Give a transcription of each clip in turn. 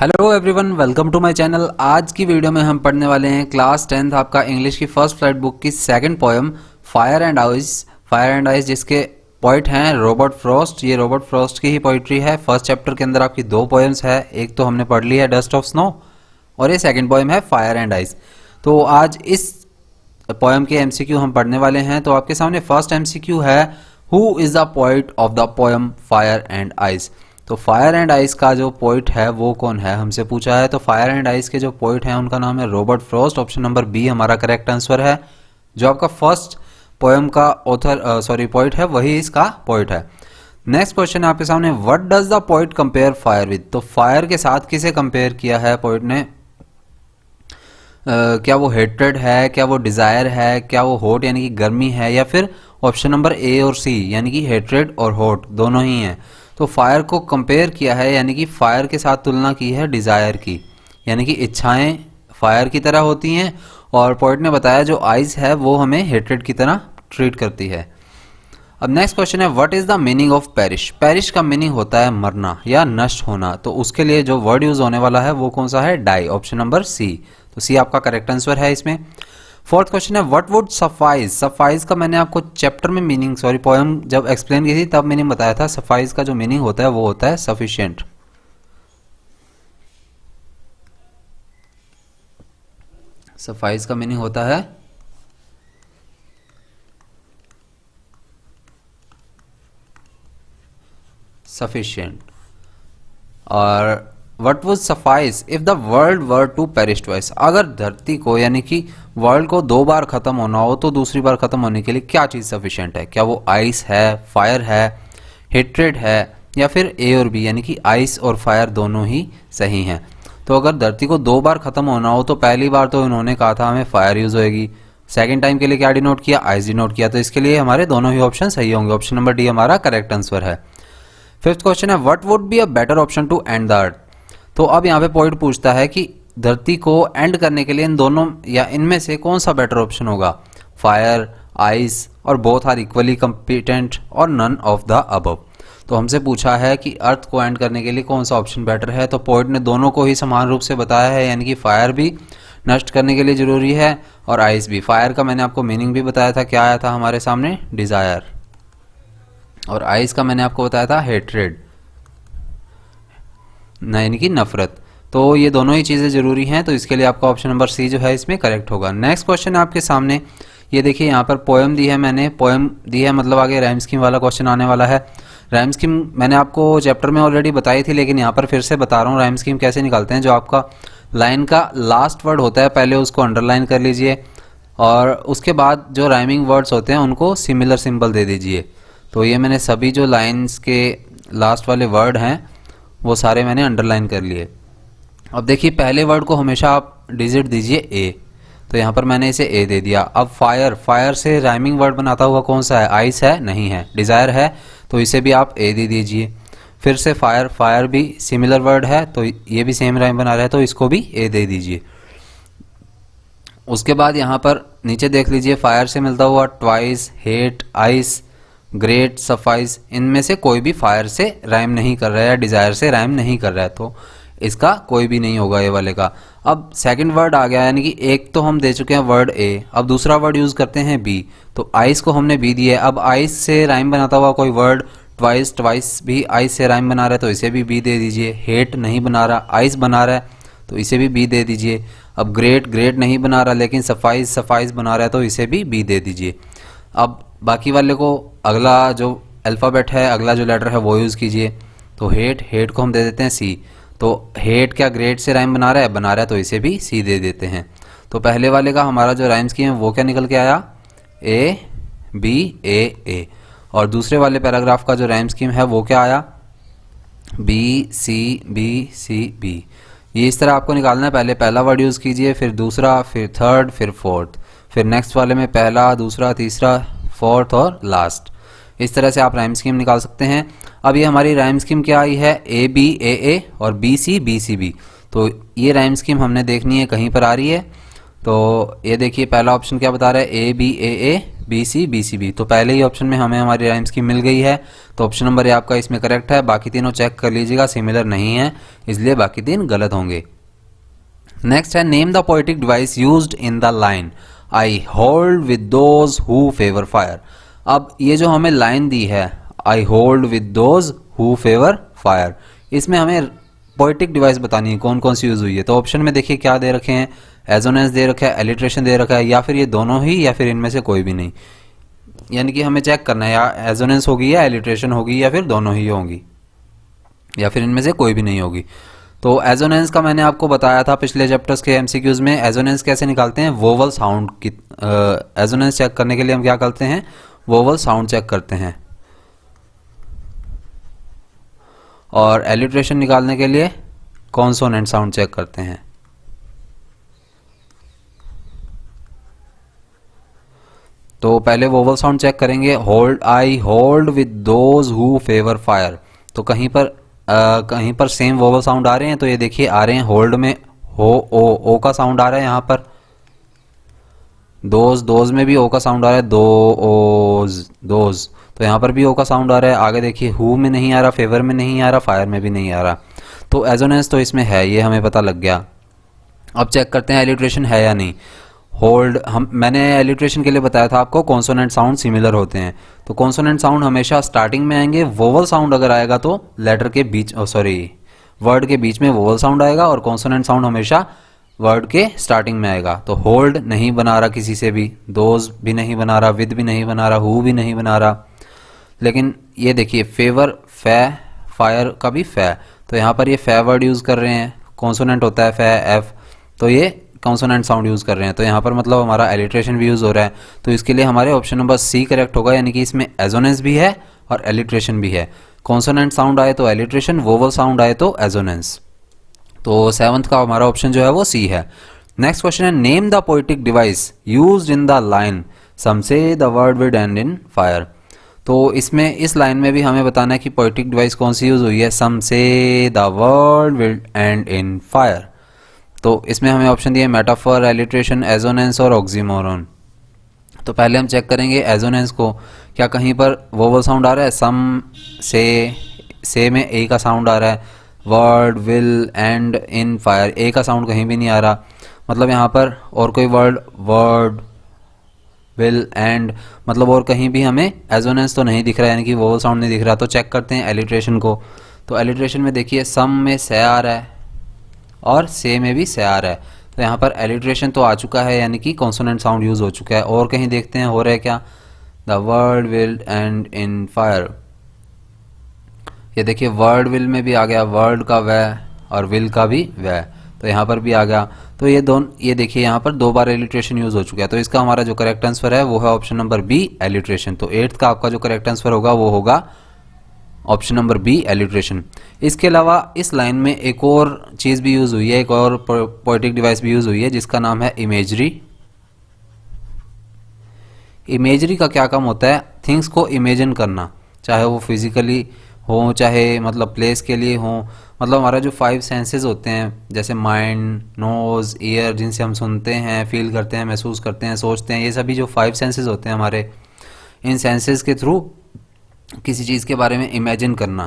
Hello everyone, welcome to my channel. आज की video में हम पढ़ने वाले हैं क्लास 10th आपका इंग्लिश की फर्स्ट फ्लाइट बुक की second poem fire and eyes, जिसके पोइट हैं रॉबर्ट फ्रॉस्ट। ये रॉबर्ट फ्रॉस्ट की ही पोइट्री है। फर्स्ट चैप्टर के अंदर आपकी दो पोएम्स है, एक तो हमने पढ़ ली है डस्ट ऑफ स्नो और ये सेकंड पोएम है फायर एंड आइज। तो आज इस पोएम के एमसीक्यू हम पढ़ने वाले हैं। तो आपके सामने फर्स्ट एमसीक्यू है, who is the poet of the poem fire and eyes. तो फायर एंड आइस का जो पोइट है वो कौन है, हमसे पूछा है। तो फायर एंड आइस के जो पोइट हैं उनका नाम है Robert Frost. Option number B हमारा करेक्ट आंसर है। जो आपका फर्स्ट पोएम का ऑथर पोइट है वही इसका पोइट है। नेक्स्ट क्वेश्चन है आपके सामने, what does the poet compare fire with. तो फायर के साथ किसे कंपेयर किया है पोइट ने। क्या वो हेट्रेड है, क्या वो डिजायर है, क्या वो होट यानी कि गर्मी है, या फिर ऑप्शन नंबर ए और सी यानी कि हेट्रेड और होट दोनों ही हैं। तो फायर को कंपेयर किया है यानी कि फायर के साथ तुलना की है डिजायर की, यानी कि इच्छाएं फायर की तरह होती हैं और पोइट ने बताया जो आइज है वो हमें हेट्रेड की तरह ट्रीट करती है। अब नेक्स्ट क्वेश्चन है, what is the meaning of perish. Perish का मीनिंग होता है मरना या नष्ट होना। तो उसके लिए जो वर्ड यूज होने वाला है वो कौन सा है, डाई। Option number C. तो सी आपका करेक्ट आंसर है इसमें। फोर्थ क्वेश्चन है, व्हाट वुड सफाइज। सफाइज का मैंने आपको चैप्टर में मीनिंग पोएम जब एक्सप्लेन की थी तब मीनिंग बताया था। सफाइज का जो मीनिंग होता है वो होता है सफिशिएंट। सफाइज का मीनिंग होता है सफिशिएंट। और What would suffice if the world were to perish twice। अगर धरती को यानी कि वर्ल्ड को दो बार खत्म होना हो तो दूसरी बार खत्म होने के लिए क्या चीज सफिशिएंट है। क्या वो आइस है, फायर है, हेट्रेड है, या फिर ए और बी यानी कि आइस और फायर दोनों ही सही हैं। तो अगर धरती को दो बार खत्म होना हो तो पहली बार तो इन्होंने कहा था हमें फायर यूज होएगी, सेकेंड टाइम के लिए क्या डिनोट किया, आइस डिनोट किया। तो इसके लिए हमारे दोनों ही ऑप्शन सही होंगे। ऑप्शन नंबर डी हमारा करेक्ट आंसर है। फिफ्थ क्वेश्चन है, what would be a better option to end the earth. तो अब यहाँ पे पॉइंट पूछता है कि धरती को एंड करने के लिए इन दोनों या इनमें से कौन सा बेटर ऑप्शन होगा। फायर, आइस और बोथ आर इक्वली कम्पिटेंट और नन ऑफ द अबव। तो हमसे पूछा है कि अर्थ को एंड करने के लिए कौन सा ऑप्शन बेटर है। तो पॉइंट ने दोनों को ही समान रूप से बताया है, यानी कि फायर भी नष्ट करने के लिए जरूरी है और आइस भी। फायर का मैंने आपको मीनिंग भी बताया था, क्या आया था हमारे सामने, डिजायर। और आइस का मैंने आपको बताया था हेट्रेड, यानी कि नफरत। तो ये दोनों ही चीज़ें जरूरी हैं। तो इसके लिए आपका ऑप्शन नंबर सी जो है इसमें करेक्ट होगा। नेक्स्ट क्वेश्चन है आपके सामने, ये देखिए यहाँ पर पोएम दी है, मैंने पोएम दी है मतलब आगे राइम स्कीम वाला क्वेश्चन आने वाला है। राइम स्कीम मैंने आपको चैप्टर में ऑलरेडी बताई थी, लेकिन यहाँ पर फिर से बता रहा हूँ राइम स्कीम कैसे निकालते हैं। जो आपका लाइन का लास्ट वर्ड होता है पहले उसको अंडरलाइन कर लीजिए और उसके बाद जो राइमिंग वर्ड्स होते हैं उनको सिमिलर सिंबल दे दीजिए। तो ये मैंने सभी जो लाइन्स के लास्ट वाले वर्ड हैं वो सारे मैंने अंडरलाइन कर लिए। अब देखिए पहले वर्ड को हमेशा आप डिजिट दीजिए ए, तो यहाँ पर मैंने इसे ए दे दिया। अब फायर, फायर से राइमिंग वर्ड बनाता हुआ कौन सा है, आइस है, नहीं है, डिजायर है, तो इसे भी आप ए दे दीजिए। फिर से फायर, फायर भी सिमिलर वर्ड है तो ये भी सेम राइम बना रहा है तो इसको भी ए दे दीजिए। उसके बाद यहाँ पर नीचे देख लीजिए, फायर से मिलता हुआ twice, hate, ice, great, suffice, इनमें से कोई भी फायर से राइम नहीं कर रहा है, डिजायर से राइम नहीं कर रहा है, तो इसका कोई भी नहीं होगा ये वाले का। अब सेकंड वर्ड आ गया, यानी कि एक तो हम दे चुके हैं वर्ड ए, अब दूसरा वर्ड यूज करते हैं बी। तो आइस को हमने बी दिया है। अब आइस से राइम बनाता हुआ कोई वर्ड, ट्वाइस, ट्वाइस भी आइस से राइम बना रहा है तो इसे भी बी दे दीजिए। हेट नहीं बना रहा, आइस बना रहा है तो इसे भी बी दे दीजिए। अब ग्रेट, ग्रेट नहीं बना रहा लेकिन सफाइस, सफाइस बना रहा है तो इसे भी बी दे दीजिए। अब बाकी वाले को अगला जो अल्फ़ाबेट है, अगला जो लेटर है वो यूज़ कीजिए। तो हेट, हेट को हम दे देते हैं सी। तो हेट क्या ग्रेट से राइम बना रहा है, बना रहा है तो इसे भी सी दे देते हैं। तो पहले वाले का हमारा जो राइम स्कीम है वो क्या निकल के आया, ए बी ए ए। और दूसरे वाले पैराग्राफ का जो राइम स्कीम है वो क्या आया, B C B C B. ये इस तरह आपको निकालना है। पहले पहला वर्ड यूज़ कीजिए, फिर दूसरा, फिर थर्ड, फिर फोर्थ, फिर नेक्स्ट वाले में पहला, दूसरा, तीसरा, फोर्थ और लास्ट। इस तरह से आप राइम स्कीम निकाल सकते हैं। अब ये हमारी राइम स्कीम क्या आई है, ए बी ए ए और बी सी बी। तो ये राइम स्कीम हमने देखनी है कहीं पर आ रही है। तो ये देखिए पहला ऑप्शन क्या बता रहा है, A B A A, B C B C B. तो पहले ही ऑप्शन में हमें हमारी राइम्स की मिल गई है, तो ऑप्शन नंबर ए आपका इसमें करेक्ट है। बाकी तीनों चेक कर लीजिएगा, सिमिलर नहीं है, इसलिए बाकी तीन गलत होंगे। नेक्स्ट है name the poetic device used in the line I hold with those who favour fire. अब ये जो हमें लाइन दी है I hold with those who favour fire, इसमें हमें पोएटिक डिवाइस बतानी है कौन कौन सी यूज हुई है। तो ऑप्शन में देखिए क्या दे रखे हैं, एजोनेंस दे रखा है, एलिट्रेशन दे रखा है, या फिर ये दोनों ही, या फिर इनमें से कोई भी नहीं। यानी कि हमें चेक करना है या एजोनेंस होगी या एलिट्रेशन होगी या फिर दोनों ही होंगी या फिर इनमें से कोई भी नहीं होगी। तो एजोनेंस का मैंने आपको बताया था पिछले चैप्टर्स के एमसीक्यूज में। एजोनेंस कैसे निकालते हैं, वोवल साउंड की एजोनेंस चेक करने के लिए हम क्या करते हैं, वोवल साउंड चेक करते हैं, और एलिट्रेशन निकालने के लिए कॉन्सोनेंट साउंड चेक करते हैं। तो पहले वोवल साउंड चेक करेंगे, hold I hold with those who favour fire. तो कहीं पर सेम वोवल साउंड आ रहे हैं, तो ये देखिए आ रहे हैं होल्ड में हो ओ का साउंड आ रहा है यहाँ पर, दोज में भी ओ का साउंड आ रहा है, दोज, तो यहाँ पर भी ओ का साउंड आ रहा है। आगे देखिए हु में नहीं आ रहा, फेवर में नहीं आ रहा, फायर में भी नहीं आ रहा। तो एजोनेंस तो इसमें है, ये हमें पता लग गया। अब चेक करते हैं एलिट्रेशन है या नहीं। होल्ड मैंने एलिट्रेशन के लिए बताया था आपको कॉन्सोनेंट साउंड सिमिलर होते हैं, तो कॉन्सोनेंट साउंड हमेशा स्टार्टिंग में आएंगे। वोवल साउंड अगर आएगा तो लेटर के बीच वर्ड के बीच में वोवल साउंड आएगा, और कॉन्सोनेंट साउंड हमेशा वर्ड के स्टार्टिंग में आएगा। तो होल्ड नहीं बना रहा किसी से भी, दोज भी नहीं बना रहा, विद भी नहीं बना रहा, हु भी नहीं बना रहा। लेकिन ये देखिए फेवर फै, फायर का भी फै, तो यहाँ पर ये फै वर्ड यूज़ कर रहे हैं, कॉन्सोनेंट होता है फै एफ, तो ये कॉन्सोनेंट साउंड यूज़ कर रहे हैं। तो यहाँ पर मतलब हमारा एलिट्रेशन भी यूज़ हो रहा है, तो इसके लिए हमारे ऑप्शन नंबर सी करेक्ट होगा, यानी कि इसमें एजोनेंस भी है और एलिट्रेशन भी है। कॉन्सोनेंट साउंड आए तो एलिट्रेशन, वोवल साउंड आए तो एजोनेंस। तो सेवंथ का हमारा ऑप्शन जो है वो सी है। नेक्स्ट क्वेश्चन है name the poetic device used in the line some say the world will end in fire. तो इसमें इस लाइन में भी हमें बताना है कि पोएटिक डिवाइस कौन सी यूज हुई है, सम say the world will end in fire. तो इसमें हमें ऑप्शन दिए मेटाफर, एलिट्रेशन, एजोनेंस और ऑक्सीमोरन। तो पहले हम चेक करेंगे एजोनेंस को, क्या कहीं पर वोवल साउंड आ रहा है, सम से में ए का साउंड आ रहा है, world will end in fire A का साउंड कहीं भी नहीं आ रहा, मतलब यहाँ पर और कोई वर्ड विल एंड मतलब और कहीं भी हमें एजोनेंस तो नहीं दिख रहा है, यानी कि वोवल साउंड नहीं दिख रहा। तो चेक करते हैं एलिट्रेशन को। तो एलिट्रेशन में देखिए सम में से आ रहा है और से में भी से आ रहा है, तो यहाँ पर एलिट्रेशन तो आ चुका है, यानी कि कॉन्सोनेंट साउंड यूज हो चुका है। और कहीं देखते हैं हो रहा है क्या, the world will end in fire. ये देखिए वर्ड विल में भी आ गया, वर्ड का वह और विल का भी वह, तो यहाँ पर भी आ गया। तो ये देखिए यहाँ पर दो बार एलिट्रेशन यूज हो चुका है। तो इसका हमारा जो करेक्ट आंसर है वो है ऑप्शन नंबर बी एलिट्रेशन। तो 8th का आपका जो करेक्ट आंसर होगा वो होगा ऑप्शन नंबर बी एलिट्रेशन। इसके अलावा इस लाइन में एक और चीज़ भी यूज़ हुई है, एक और पोएटिक डिवाइस भी यूज़ हुई है जिसका नाम है इमेजरी। इमेजरी का क्या काम होता है, थिंग्स को इमेजिन करना, चाहे वो फिजिकली हो चाहे मतलब प्लेस के लिए हो। मतलब हमारा जो 5 सेंसेस होते हैं जैसे माइंड, नोज़, ईयर, जिनसे हम सुनते हैं, फील करते हैं, महसूस करते हैं, सोचते हैं, ये सभी जो 5 सेंसेस होते हैं हमारे, इन सेंसेस के थ्रू किसी चीज़ के बारे में इमेजिन करना।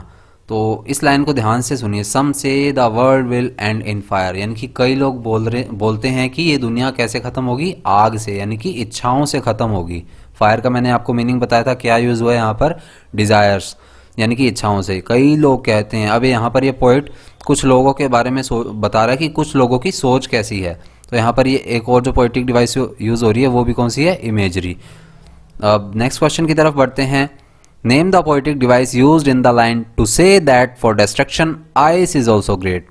तो इस लाइन को ध्यान से सुनिए, सम say the world will end in fire, यानी कि कई लोग बोलते हैं कि ये दुनिया कैसे ख़त्म होगी, आग से, यानी कि इच्छाओं से ख़त्म होगी। फायर का मैंने आपको मीनिंग बताया था, क्या यूज़ हुआ है यहाँ पर, डिज़ायर्स, यानी कि इच्छाओं से कई लोग कहते हैं। अब यहाँ पर ये पोइट कुछ लोगों के बारे में बता रहा है कि कुछ लोगों की सोच कैसी है। तो यहाँ पर ये एक और जो पोइटिक डिवाइस यूज़ हो रही है वो भी कौन सी है, इमेजरी। अब नेक्स्ट क्वेश्चन की तरफ बढ़ते हैं। Name the poetic device used in the line to say that for destruction ice is also great.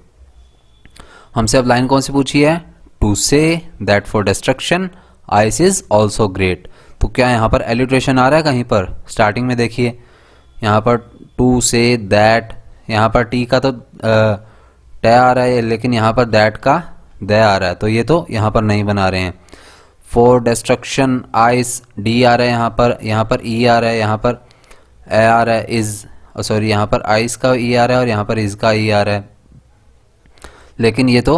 हमसे अब लाइन कौन सी पूछी है, to say that for destruction ice is also great. तो क्या यहाँ पर एलिट्रेशन आ रहा है कहीं पर, स्टार्टिंग में देखिए यहाँ पर टू से दैट, यहाँ पर टी का तो ट आ रहा है, लेकिन यहाँ पर दैट का द आ रहा है, तो ये तो यहाँ पर नहीं बना रहे हैं। फॉर डिस्ट्रक्शन आइस डी आ रहा है, यहाँ पर ई आ रहा है, यहाँ पर ए आ रहा है, इज सॉरी यहाँ पर आइस का ई आ रहा है और यहाँ पर इज का ई आ रहा है, लेकिन ये तो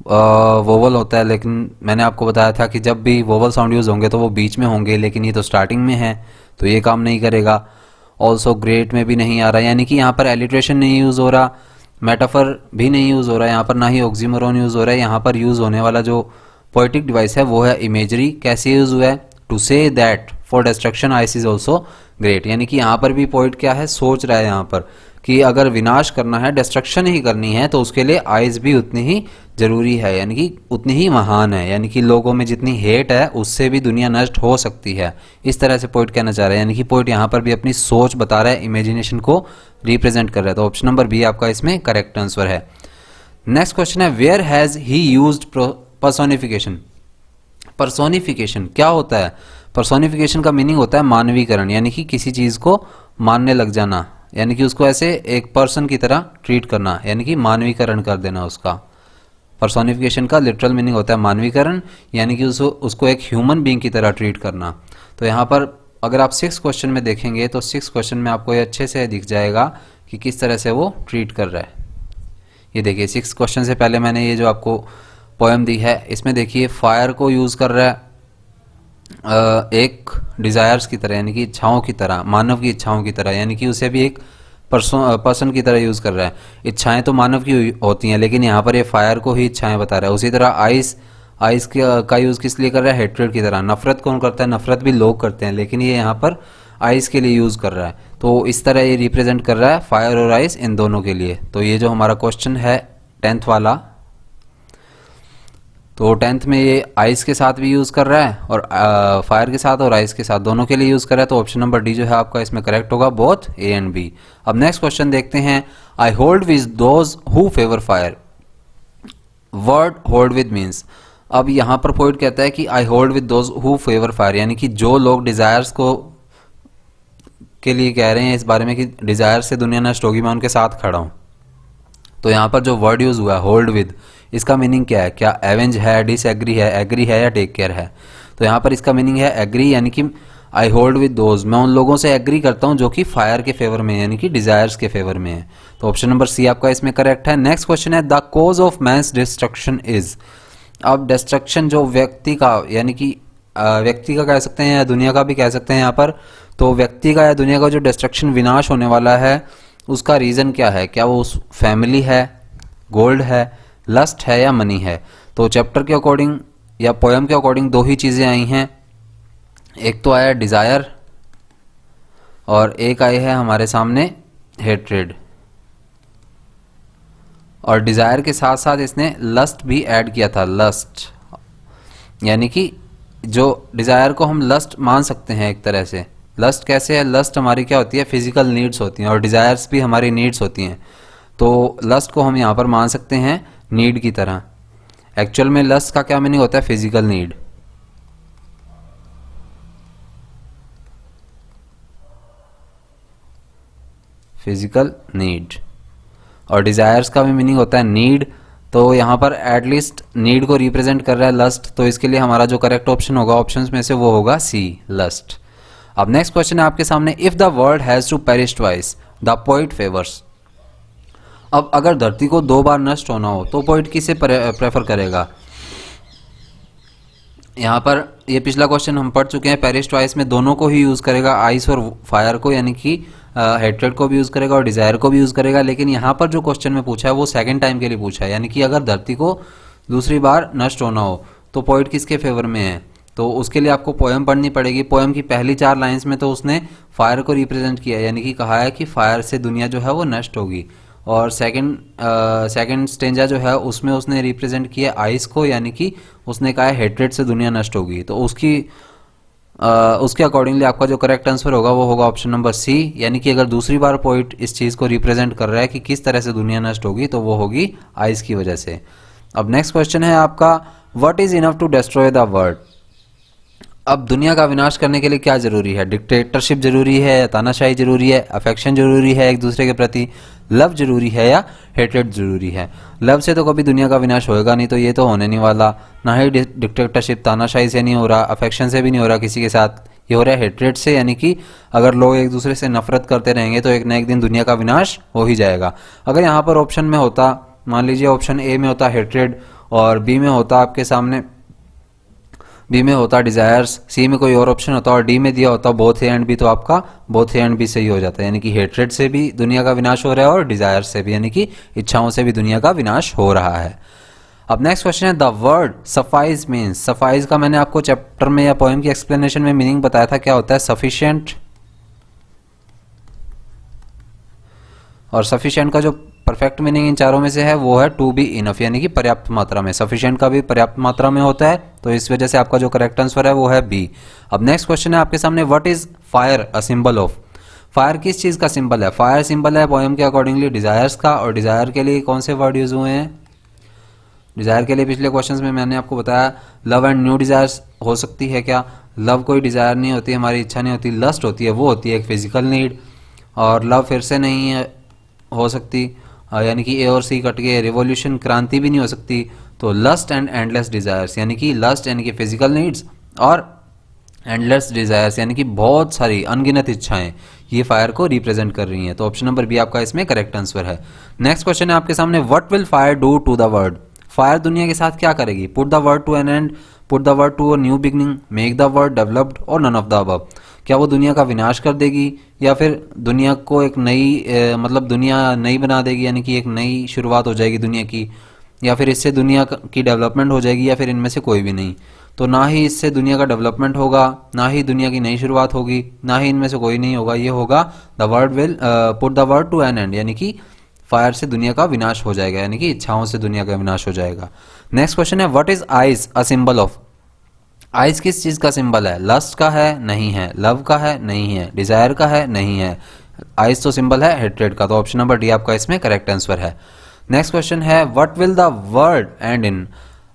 वोवल होता है, लेकिन मैंने आपको बताया था कि जब भी वोवल साउंड यूज़ होंगे तो वो बीच में होंगे, लेकिन ये तो स्टार्टिंग में है तो ये काम नहीं करेगा। ऑल्सो ग्रेट में भी नहीं आ रहा, यानी कि यहाँ पर एलिट्रेशन नहीं यूज़ हो रहा, मेटाफर भी नहीं यूज़ हो रहा है यहाँ पर, ना ही ऑक्सीमोरॉन यूज़ हो रहा है। यहाँ पर यूज़ होने वाला जो पोएटिक डिवाइस है वो है इमेजरी। कैसे यूज़ हुआ है? To say that for destruction ice is also great, यानी कि यहाँ पर भी पोइट क्या है, सोच रहा है यहाँ पर कि अगर विनाश करना है, डिस्ट्रक्शन ही करनी है, तो उसके लिए आइस भी उतनी ही जरूरी है, यानी कि उतनी ही महान है। यानी कि लोगों में जितनी हेट है उससे भी दुनिया नष्ट हो सकती है, इस तरह से पोइट कहना चाह रहा है। यानी कि पोइट यहाँ पर भी अपनी सोच बता रहा है, इमेजिनेशन को रिप्रेजेंट कर रहा है। तो ऑप्शन नंबर बी आपका इसमें करेक्ट आंसर है। नेक्स्ट क्वेश्चन है, where has he used personification. Personification क्या होता है? पर्सोनिफिकेशन का मीनिंग होता है मानवीकरण, यानी कि किसी चीज़ को मानने लग जाना, यानी कि उसको ऐसे एक पर्सन की तरह ट्रीट करना, यानी कि मानवीकरण कर देना उसका। पर्सोनिफिकेशन का लिटरल मीनिंग होता है मानवीकरण, यानी कि उसको एक ह्यूमन बीइंग की तरह ट्रीट करना। तो यहाँ पर अगर आप 6 क्वेश्चन में देखेंगे तो 6 क्वेश्चन में आपको ये अच्छे से दिख जाएगा कि किस तरह से वो ट्रीट कर रहा है। ये देखिए 6 क्वेश्चन से पहले मैंने ये जो आपको पोएम दी है, इसमें देखिए फायर को यूज़ कर रहा है एक डिज़ायर्स की तरह, यानी कि इच्छाओं की तरह, मानव की इच्छाओं की तरह, यानी कि उसे भी एक पर्सन की तरह यूज़ कर रहा है। इच्छाएं तो मानव की होती हैं, लेकिन यहाँ पर ये फायर को ही इच्छाएं बता रहा है। उसी तरह आइस का यूज़ किस लिए कर रहा है? हेट्रेड की तरह। नफरत कौन करता है? नफरत भी लोग करते हैं, लेकिन ये यहाँ पर आइस के लिए यूज़ कर रहा है। तो इस तरह ये रिप्रेजेंट कर रहा है फायर और आइस इन दोनों के लिए। तो ये जो हमारा क्वेश्चन है 10th वाला, तो 10th में ये आइस के साथ भी यूज़ कर रहा है और फायर के साथ और आइस के साथ, दोनों के लिए यूज़ कर रहा है। तो ऑप्शन नंबर डी जो है आपका इसमें करेक्ट होगा, बोथ ए एंड बी। अब नेक्स्ट क्वेश्चन देखते हैं, I hold with those who favour fire. Word hold with means, अब यहाँ पर पोइट कहता है कि I hold with those who favour fire, यानी कि जो लोग डिज़ायर्स को के लिए कह रहे हैं इस बारे में कि डिज़ायर से दुनिया नष्ट होगी, मैं उनके साथ खड़ा हूँ। तो यहाँ पर जो वर्ड यूज़ हुआ है होल्ड विद, इसका मीनिंग क्या है? क्या एवेंज है, डिसएग्री है, एग्री है या टेक केयर है? तो यहाँ पर इसका मीनिंग है एग्री, यानी कि आई होल्ड विद दोज, मैं उन लोगों से एग्री करता हूँ जो कि फायर के फेवर में, यानी कि डिजायर्स के फेवर में है। तो ऑप्शन नंबर सी आपका इसमें करेक्ट है। नेक्स्ट क्वेश्चन है, the cause of man's destruction is. अब डिस्ट्रक्शन जो व्यक्ति का, यानी कि व्यक्ति का कह सकते हैं या दुनिया का भी कह सकते हैं यहाँ पर, तो व्यक्ति का या दुनिया का जो डिस्ट्रक्शन, विनाश होने वाला है, उसका रीज़न क्या है? क्या वो उस फैमिली है, गोल्ड है, लस्ट है या मनी है? तो चैप्टर के अकॉर्डिंग या पोएम के अकॉर्डिंग दो ही चीज़ें आई हैं, एक तो आया डिज़ायर और एक आई है हमारे सामने हेट्रेड। और डिज़ायर के साथ साथ इसने लस्ट भी ऐड किया था, लस्ट, यानी कि जो डिज़ायर को हम लस्ट मान सकते हैं एक तरह से। लस्ट कैसे है? लस्ट हमारी क्या होती है? फिजिकल नीड्स होती हैं, और डिज़ायर्स भी हमारी नीड्स होती हैं। तो लस्ट को हम यहाँ पर मान सकते हैं नीड की तरह। एक्चुअल में लस्ट का क्या मीनिंग होता है? Physical need. Physical need. और डिज़ायर्स का भी मीनिंग होता है नीड। तो यहाँ पर एटलीस्ट नीड को रिप्रेजेंट कर रहा है लस्ट, तो इसके लिए हमारा जो करेक्ट ऑप्शन होगा ऑप्शंस में से वो होगा सी, लस्ट। अब नेक्स्ट क्वेश्चन है आपके सामने, if the world has to perish twice the poet favours. अब अगर धरती को 2 बार नष्ट होना हो तो पोइट किसे प्रेफर करेगा? यहाँ पर ये पिछला क्वेश्चन हम पढ़ चुके हैं, पेरिश ट्वाइस में दोनों को ही यूज़ करेगा, आइस और फायर को, यानी कि हेट्रेड को भी यूज़ करेगा और डिज़ायर को भी यूज़ करेगा। लेकिन यहाँ पर जो क्वेश्चन में पूछा है वो सेकंड टाइम के लिए पूछा है, यानी कि अगर धरती को दूसरी बार नष्ट होना हो तो पोइट किसके फेवर में है? तो उसके लिए आपको पोएम पढ़नी पड़ेगी। पोएम की पहली 4 लाइन्स में तो उसने फायर को रिप्रेजेंट किया, यानी कि कहा है कि फायर से दुनिया जो है वो नष्ट होगी। और सेकंड स्टेंजा जो है उसमें उसने रिप्रेजेंट किया आइस को, यानी कि उसने कहा है हेट्रेड से दुनिया नष्ट होगी। तो उसके अकॉर्डिंगली आपका जो करेक्ट आंसर होगा वो होगा ऑप्शन नंबर सी, यानी कि अगर दूसरी बार पोइट इस चीज़ को रिप्रेजेंट कर रहा है कि किस तरह से दुनिया नष्ट होगी, तो वो होगी आइस की वजह से। अब नेक्स्ट क्वेश्चन है आपका, what is enough to destroy the world. अब दुनिया का विनाश करने के लिए क्या जरूरी है? डिक्टेटरशिप जरूरी है, तानाशाही जरूरी है, अफेक्शन जरूरी है एक दूसरे के प्रति, लव जरूरी है या हेट्रेड जरूरी है? लव से तो कभी दुनिया का विनाश होएगा नहीं, तो ये तो होने नहीं वाला। ना ही डिक्टेटरशिप, तानाशाही से नहीं हो रहा, अफेक्शन से भी नहीं हो रहा किसी के साथ, ये हो रहा है हेट्रेड से, यानी कि अगर लोग एक दूसरे से नफरत करते रहेंगे तो एक ना एक दिन दुनिया का विनाश हो ही जाएगा। अगर यहाँ पर ऑप्शन में होता, मान लीजिए ऑप्शन ए में होता हेट्रेड और बी में होता आपके सामने, बी में होता डिजायर्स, सी में कोई और ऑप्शन होता और डी में दिया होता बोथ ए एंड बी, तो आपका बोथ ए एंड बी सही हो जाता है। यानी कि हेट्रेड से भी दुनिया का विनाश हो रहा है और डिजायर से भी, यानी कि इच्छाओं से भी दुनिया का विनाश हो रहा है। अब नेक्स्ट क्वेश्चन है the word suffice means. Suffice का मैंने आपको चैप्टर में या पोएम की एक्सप्लेनेशन में मीनिंग बताया था, क्या होता है सफिशिएंट, और सफिशिएंट का जो परफेक्ट मीनिंग इन चारों में से है वो है टू बी इनफ, यानी कि पर्याप्त मात्रा में। सफिशिएंट का भी पर्याप्त मात्रा में होता है, तो इस वजह से आपका जो करेक्ट आंसर है वो है बी। अब नेक्स्ट क्वेश्चन है आपके सामने what is fire a symbol of. Fire किस चीज का सिंबल है? फायर सिंबल है पोएम के अकॉर्डिंगली डिजायर्स का, और डिजायर के लिए कौन से वर्ड यूज हुए हैं? डिजायर के लिए पिछले क्वेश्चंस में मैंने आपको बताया लव एंड न्यू डिजायर्स हो सकती है क्या? लव कोई डिजायर नहीं होती, हमारी इच्छा नहीं होती, लस्ट होती है, वो होती है एक फिजिकल नीड, और लव फिर से नहीं है हो सकती, यानी कि ए और सी कट के रिवॉल्यूशन क्रांति भी नहीं हो सकती। तो लस्ट एंड एंडलेस डिजायर्स, यानी कि लस्ट यानी कि फिजिकल नीड्स और एंडलेस डिजायर्स यानी कि बहुत सारी अनगिनत इच्छाएं, ये फायर को रिप्रेजेंट कर रही हैं। तो ऑप्शन नंबर बी आपका इसमें करेक्ट आंसर है। नेक्स्ट क्वेश्चन है आपके सामने what will fire do to the world. Fire दुनिया के साथ क्या करेगी? Put the world to an end, put the world to a new beginning, make the world developed और नन ऑफ द अबव। क्या वो दुनिया का विनाश कर देगी या फिर दुनिया को एक नई मतलब दुनिया नई बना देगी, यानी कि एक नई शुरुआत हो जाएगी दुनिया की, या फिर इससे दुनिया की डेवलपमेंट हो जाएगी, या फिर इनमें से कोई भी नहीं। तो ना ही इससे दुनिया का डेवलपमेंट होगा, ना ही दुनिया की नई शुरुआत होगी, ना ही इनमें से कोई नहीं होगा। ये होगा the world will put the world to an end, यानी कि फायर से दुनिया का विनाश हो जाएगा, यानी कि इच्छाओं से दुनिया का विनाश हो जाएगा। नेक्स्ट क्वेश्चन है what is eyes a symbol of. Eyes किस चीज का सिंबल है? लस्ट का है? नहीं है। लव का है? नहीं है। डिजायर का है? नहीं है। आइज तो सिंबल है हेट्रेड का, तो ऑप्शन नंबर डी आपका इसमें करेक्ट आंसर है। नेक्स्ट क्वेश्चन है what will the world and in.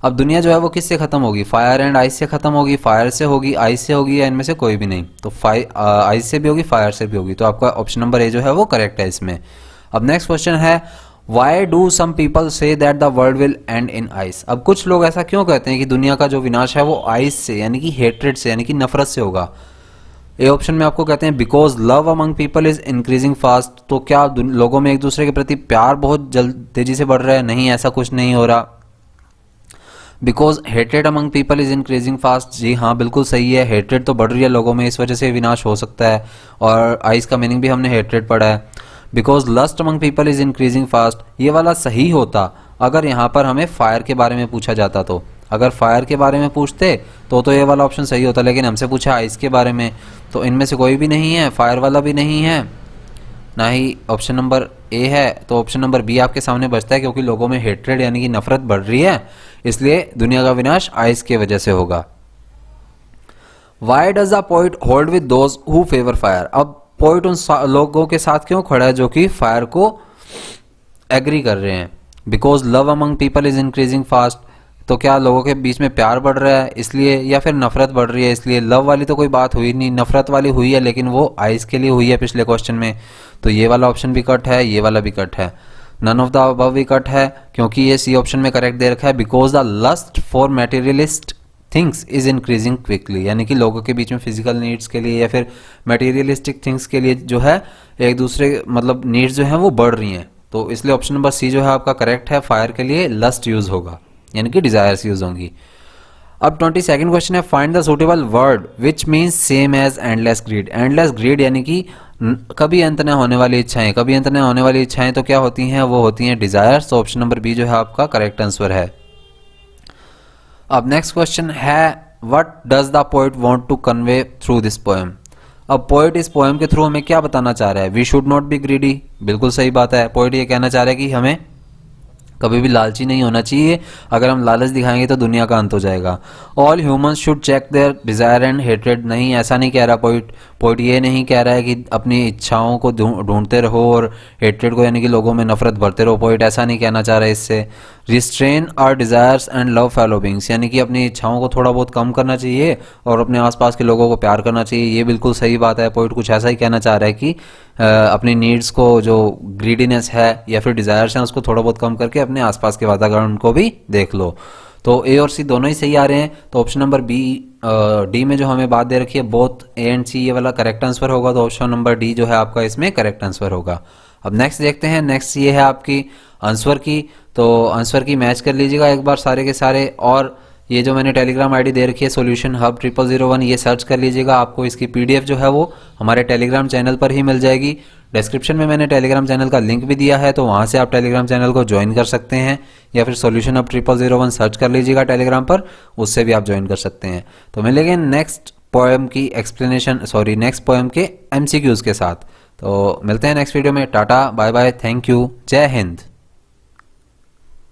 अब दुनिया जो है वो किससे खत्म होगी? फायर एंड आइस से खत्म होगी, फायर से होगी, आइस से होगी, या इनमें से कोई भी नहीं? तो आइस से भी होगी, फायर से भी होगी, तो आपका ऑप्शन नंबर ए जो है वो करेक्ट है इसमें। अब नेक्स्ट क्वेश्चन है why do some people say that the world will end in ice. अब कुछ लोग ऐसा क्यों कहते हैं कि दुनिया का जो विनाश है वो आइस से यानी कि हेट्रेड से यानी कि नफरत से होगा? ए ऑप्शन में आपको कहते हैं because love among people is increasing fast. तो क्या लोगों में एक दूसरे के प्रति प्यार बहुत तेजी से बढ़ रहा है? नहीं, ऐसा कुछ नहीं हो रहा। Because hatred among people is increasing fast, जी हाँ बिल्कुल सही है, हेट्रेड तो बढ़ रही है लोगों में, इस वजह से विनाश हो सकता है। और आइस का मीनिंग भी हमने हेट्रेड पढ़ा है। Because lust among people is increasing fast, ये वाला सही होता अगर यहाँ पर हमें फायर के बारे में पूछा जाता। तो अगर फायर के बारे में पूछते तो ये वाला ऑप्शन सही होता, लेकिन हमसे पूछा आइस के बारे में, तो इनमें से कोई भी नहीं है, फायर वाला भी नहीं है, ना ही ऑप्शन नंबर ए है। तो ऑप्शन नंबर बी आपके सामने बचता है, क्योंकि लोगों में हेट्रेड यानी कि नफरत बढ़ रही है, इसलिए दुनिया का विनाश आइस के वजह से होगा। Why does the poet hold with those who favour fire. अब पोइट उन लोगों के साथ क्यों खड़ा है जो कि फायर को एग्री कर रहे हैं? Because love among people is increasing fast, तो क्या लोगों के बीच में प्यार बढ़ रहा है इसलिए, या फिर नफरत बढ़ रही है इसलिए? लव वाली तो कोई बात हुई नहीं, नफरत वाली हुई है, लेकिन वो आइस के लिए हुई है पिछले क्वेश्चन में, तो ये वाला ऑप्शन भी कट है, ये वाला भी कट है, नन ऑफ द अबव भी कट है, क्योंकि ये सी ऑप्शन में करेक्ट दे रखा है because the lust for materialist things is increasing quickly, यानी कि लोगों के बीच में फिजिकल नीड्स के लिए या फिर मटेरियलिस्टिक थिंग्स के लिए जो है एक दूसरे मतलब नीड्स जो है वो बढ़ रही हैं। तो इसलिए ऑप्शन नंबर सी जो है आपका करेक्ट है, फायर के लिए लस्ट यूज होगा, यानी कि डिजायर्स यूज होंगी। अब 22nd क्वेश्चन है find the suitable word which means same as endless greed. Endless greed यानी कि कभी अंत न होने वाली इच्छाएं, कभी अंत न होने वाली इच्छाएं तो क्या होती हैं? वो होती हैं डिजायर्स। तो ऑप्शन नंबर बी जो है आपका करेक्ट आंसर है। अब नेक्स्ट क्वेश्चन है what does the poet want to convey through this poem. अब पोएट इस पोएम के थ्रू हमें क्या बताना चाह रहा है? We should not be greedy, बिल्कुल सही बात है। पोएट ये कहना चाह रहा है कि हमें कभी भी लालची नहीं होना चाहिए, अगर हम लालच दिखाएंगे तो दुनिया का अंत हो जाएगा। All humans should check their desire and hatred, नहीं ऐसा नहीं कह रहा पोइट। पोइट ये नहीं कह रहा है कि अपनी इच्छाओं को ढूंढते रहो और हेट्रेड को यानी कि लोगों में नफरत भरते रहो, पोइट ऐसा नहीं कहना चाह रहा है इससे। Restrain our desires and love fellow beings, यानी कि अपनी इच्छाओं को थोड़ा बहुत कम करना चाहिए और अपने आसपास के लोगों को प्यार करना चाहिए, ये बिल्कुल सही बात है। पोइट कुछ ऐसा ही कहना चाह रहा है कि अपनी नीड्स को, जो ग्रीडीनेस है या फिर डिजायर्स हैं, उसको थोड़ा बहुत कम करके अपने आसपास के वातावरण को भी देख लो। तो ए और सी दोनों ही सही आ रहे हैं, तो ऑप्शन नंबर बी डी में जो हमें बात दे रखी है बोथ ए एंड सी, ये वाला करेक्ट आंसर होगा, तो ऑप्शन नंबर डी जो है आपका इसमें करेक्ट आंसर होगा। अब नेक्स्ट देखते हैं, नेक्स्ट ये है आपकी आंसर की। तो आंसर की मैच कर लीजिएगा एक बार सारे के सारे, और ये जो मैंने टेलीग्राम आईडी दे रखी है सॉल्यूशन हब 0001, ये सर्च कर लीजिएगा। आपको इसकी पीडीएफ जो है वो हमारे टेलीग्राम चैनल पर ही मिल जाएगी। डिस्क्रिप्शन में मैंने टेलीग्राम चैनल का लिंक भी दिया है, तो वहाँ से आप टेलीग्राम चैनल को ज्वाइन कर सकते हैं, या फिर सॉल्यूशन हब 0001 सर्च कर लीजिएगा टेलीग्राम पर, उससे भी आप ज्वाइन कर सकते हैं। तो मिलेंगे नेक्स्ट पोएम की एक्सप्लेनेशन, सॉरी नेक्स्ट पोएम के एमसीक्यूज के साथ। तो मिलते हैं नेक्स्ट वीडियो में। Tata bye bye, thank you, जय हिंद।